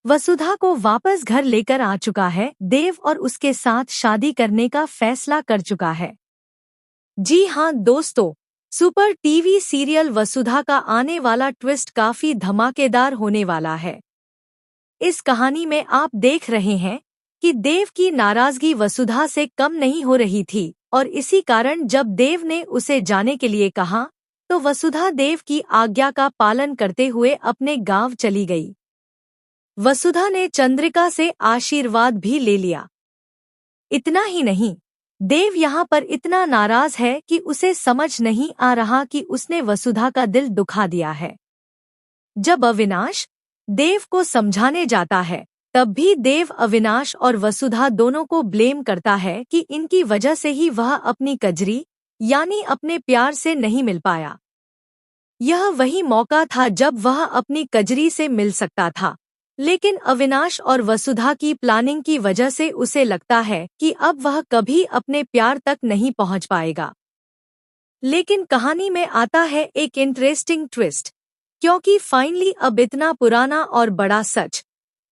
वसुधा को वापस घर लेकर आ चुका है। देव और उसके साथ शादी करने का फैसला कर चुका है। जी हाँ दोस्तों, सुपर टीवी सीरियल वसुधा का आने वाला ट्विस्ट काफी धमाकेदार होने वाला है। इस कहानी में आप देख रहे हैं कि देव की नाराजगी वसुधा से कम नहीं हो रही थी और इसी कारण जब देव ने उसे जाने के लिए कहा तो वसुधा देव की आज्ञा का पालन करते हुए अपने गांव चली गई। वसुधा ने चंद्रिका से आशीर्वाद भी ले लिया। इतना ही नहीं, देव यहाँ पर इतना नाराज है कि उसे समझ नहीं आ रहा कि उसने वसुधा का दिल दुखा दिया है। जब अविनाश देव को समझाने जाता है तब भी देव अविनाश और वसुधा दोनों को ब्लेम करता है कि इनकी वजह से ही वह अपनी कजरी यानी अपने प्यार से नहीं मिल पाया। यह वही मौका था जब वह अपनी कजरी से मिल सकता था, लेकिन अविनाश और वसुधा की प्लानिंग की वजह से उसे लगता है कि अब वह कभी अपने प्यार तक नहीं पहुंच पाएगा। लेकिन कहानी में आता है एक इंटरेस्टिंग ट्विस्ट, क्योंकि फाइनली अब इतना पुराना और बड़ा सच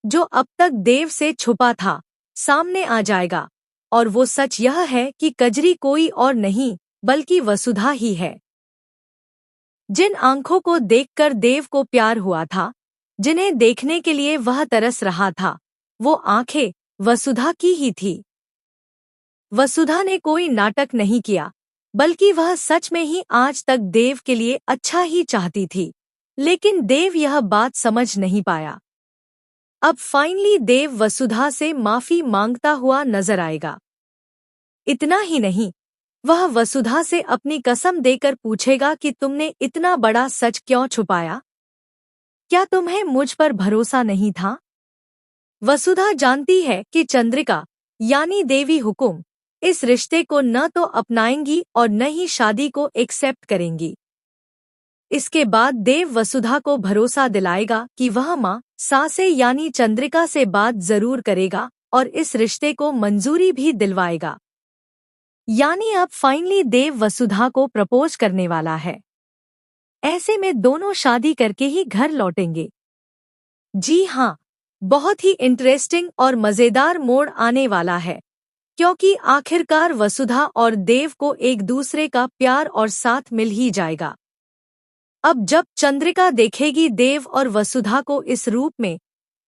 जो अब तक देव से छुपा था सामने आ जाएगा। और वो सच यह है कि कजरी कोई और नहीं बल्कि वसुधा ही है। जिन आंखों को देखकर देव को प्यार हुआ था, जिन्हें देखने के लिए वह तरस रहा था, वो आंखें वसुधा की ही थी। वसुधा ने कोई नाटक नहीं किया, बल्कि वह सच में ही आज तक देव के लिए अच्छा ही चाहती थी। लेकिन देव यह बात समझ नहीं पाया। अब फाइनली देव वसुधा से माफी मांगता हुआ नजर आएगा। इतना ही नहीं, वह वसुधा से अपनी कसम देकर पूछेगा कि तुमने इतना बड़ा सच क्यों छुपाया? क्या तुम्हें मुझ पर भरोसा नहीं था? वसुधा जानती है कि चंद्रिका यानी देवी हुकुम इस रिश्ते को न तो अपनाएंगी और न ही शादी को एक्सेप्ट करेंगी। इसके बाद देव वसुधा को भरोसा दिलाएगा कि वह माँ सासे यानी चंद्रिका से बात जरूर करेगा और इस रिश्ते को मंजूरी भी दिलवाएगा। यानी अब फाइनली देव वसुधा को प्रपोज करने वाला है। ऐसे में दोनों शादी करके ही घर लौटेंगे। जी हाँ, बहुत ही इंटरेस्टिंग और मजेदार मोड़ आने वाला है, क्योंकि आखिरकार वसुधा और देव को एक दूसरे का प्यार और साथ मिल ही जाएगा। अब जब चंद्रिका देखेगी देव और वसुधा को इस रूप में,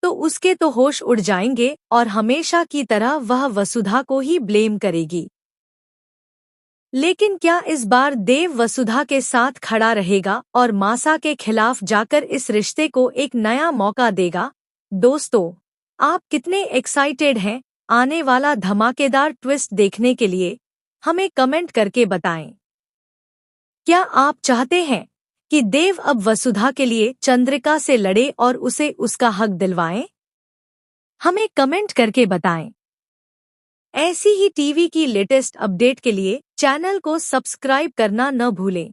तो उसके तो होश उड़ जाएंगे और हमेशा की तरह वह वसुधा को ही ब्लेम करेगी। लेकिन क्या इस बार देव वसुधा के साथ खड़ा रहेगा और मासा के खिलाफ जाकर इस रिश्ते को एक नया मौका देगा? दोस्तों, आप कितने एक्साइटेड हैं आने वाला धमाकेदार ट्विस्ट देखने के लिए? हमें कमेंट करके बताएं। क्या आप चाहते हैं कि देव अब वसुधा के लिए चंद्रिका से लड़े और उसे उसका हक दिलवाएं? हमें कमेंट करके बताएं। ऐसी ही टीवी की लेटेस्ट अपडेट के लिए चैनल को सब्सक्राइब करना न भूलें।